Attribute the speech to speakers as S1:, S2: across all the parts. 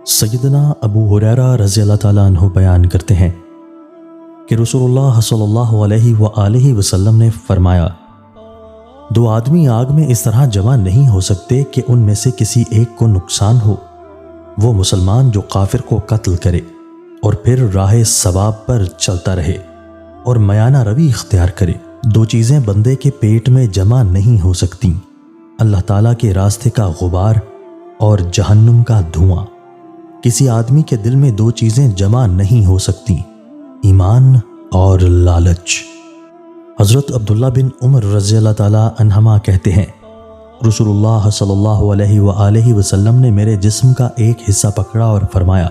S1: سیدنا ابو ہریرہ رضی اللہ تعالیٰ عنہ بیان کرتے ہیں کہ رسول اللہ صلی اللہ علیہ وآلہ وسلم نے فرمایا، دو آدمی آگ میں اس طرح جمع نہیں ہو سکتے کہ ان میں سے کسی ایک کو نقصان ہو۔ وہ مسلمان جو کافر کو قتل کرے اور پھر راہ ثواب پر چلتا رہے اور میانہ روی اختیار کرے۔ دو چیزیں بندے کے پیٹ میں جمع نہیں ہو سکتی، اللہ تعالیٰ کے راستے کا غبار اور جہنم کا دھواں۔ کسی آدمی کے دل میں دو چیزیں جمع نہیں ہو سکتی، ایمان اور لالچ۔ حضرت عبداللہ بن عمر رضی اللہ تعالیٰ عنہما کہتے ہیں، رسول اللہ صلی اللہ علیہ وآلہ وسلم نے میرے جسم کا ایک حصہ پکڑا اور فرمایا،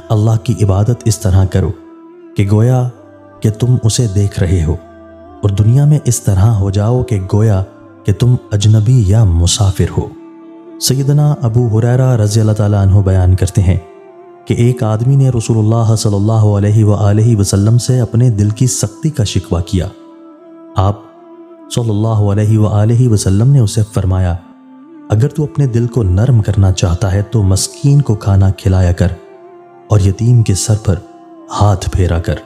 S1: اللہ کی عبادت اس طرح کرو کہ گویا کہ تم اسے دیکھ رہے ہو، اور دنیا میں اس طرح ہو جاؤ کہ گویا کہ تم اجنبی یا مسافر ہو۔ سیدنا ابو ہریرہ رضی اللہ تعالیٰ عنہ بیان کرتے ہیں کہ ایک آدمی نے رسول اللہ صلی اللہ علیہ وآلہ وسلم سے اپنے دل کی سختی کا شکوہ کیا۔ آپ صلی اللہ علیہ وآلہ وسلم نے اسے فرمایا، اگر تو اپنے دل کو نرم کرنا چاہتا ہے تو مسکین کو کھانا کھلایا کر اور یتیم کے سر پر ہاتھ پھیرا کر۔